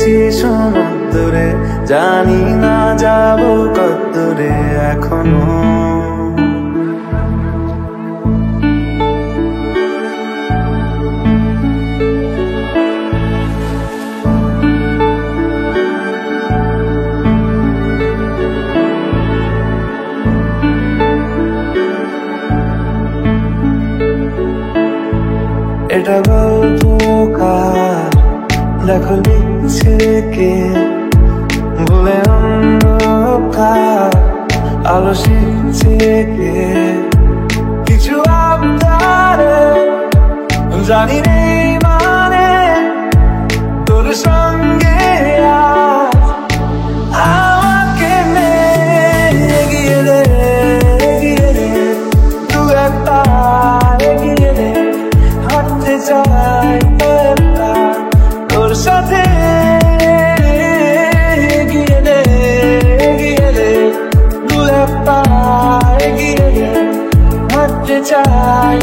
গেছি সমুদ্রে, জানি না যাব কতদূরে এখনো। এটা গল্পকার, দেখো লিখছে কে, ভুলে অন্ধকার আলো শিখছে কে। কিছু আবদারে জানি নেই মানে, তোর সঙ্গে আমাকে এগিয়ে দে, এগিয়ে দে, দু একটা এগিয়ে দে। হাঁটতে চাই তোর সাথে, এগিয়ে দে, এগিয়ে দে, দু একটা এগিয়ে দে। হাঁটতে চাই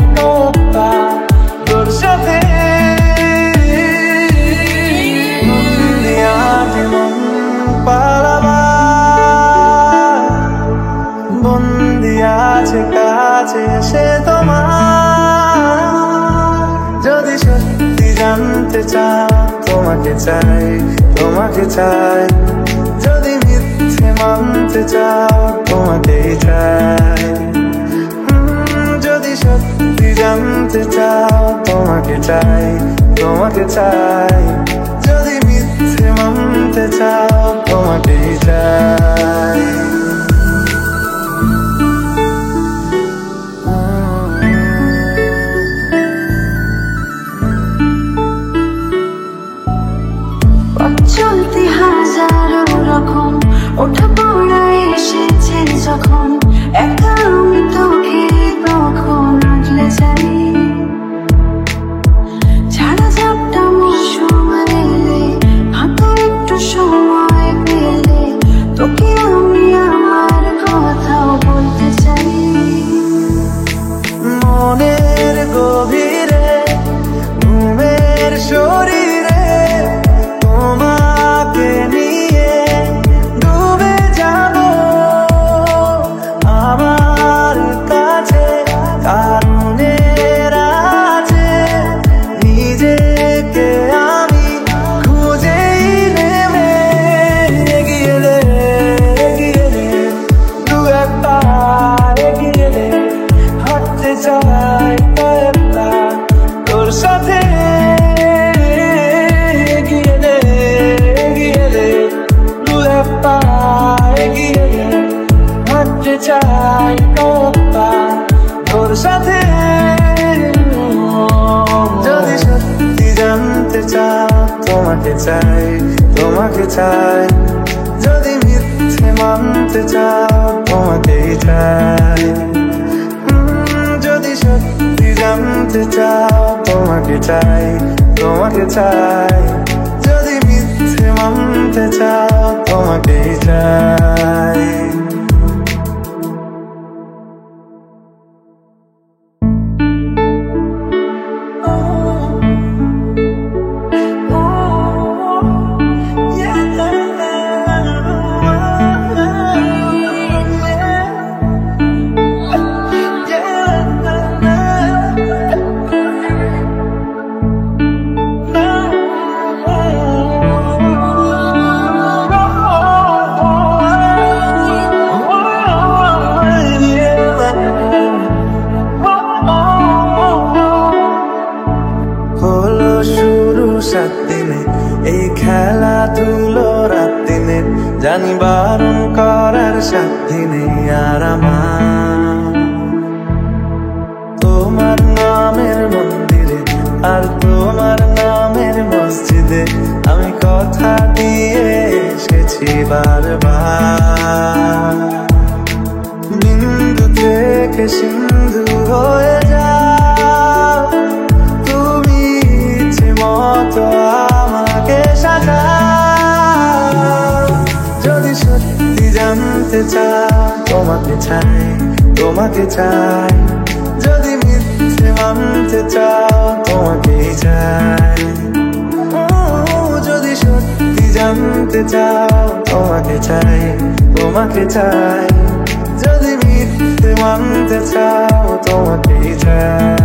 তোর সাথে। মন পালাবার বন্দি আছে কাছে সে তোমার। যদি সত্যি জানতে চাও তোমাকে চাই, তোমাকে চাই। যদি মিথ্যে মানতে চাও তোমাকেই চাই। যদি সত্যি জানতে চাও তোমাকে চাই, তোমাকে চাই। যদি মিথ্যে মানতে চাও তোমাকেই চাই। চলতে হাজারো রকম ওঠা পড়া এসেছে যখন, একা আমি তোকে তখন আগলে যাই। ছাড়া ঝাপটা মৌসুম এলে, হাতে একটু সময় পেলে, তোকে আমি আমার কথাও বলতে চাই। মনের গভীরে ঘুমের শরীরে তোমাকে নিয়ে ডুবে যাব আমার কাছে। কারণের আছে নিজেকে আমি খুঁজেই নেমে। এগিয়ে দে, এগিয়ে দে, দু একটা এগিয়ে দে। হাঁটতে চাই তোর সাথে, এগিয়ে দে, এগিয়ে দে, দু একটা এগিয়ে দে। হাঁটতে চাই তোর সাথে। যদি সত্যি জানতে চাও তোমাকে চাই, তোমাকে চাই। যদি মিথ্যে মানতে চাও তোমাকেই চাই। যদি সত্যি জানতে চাও তোমাকে চাই, তোমাকে চাই। যদি মিথ্যে মানতে চাও তোমাকেই চাই। সাত দিনে এই খেলাধুলো রাত দিনে, জানি বারণ করার সাথে নেই আর আমার। তোমার নামের মন্দিরে আর তোমার নামের মসজিদে আমি কথা দিয়ে এসেছি বারবার। বিন্দু থেকে সিন্ধু হয়ে যাও তুমি, ইচ্ছে মতো আমাকে সাজাও। যদি সত্যি জানতে চাও তোমাকে চাই, তোমাকে চাই। যদি মিথ্যে মানতে চাও তোমাকেই চাই। যদি সত্যি জানতে চাও, তোমাকে চাই, তোমাকে চাই। যদি মিথ্যে মানতে চাও, তোমাকেই চাই।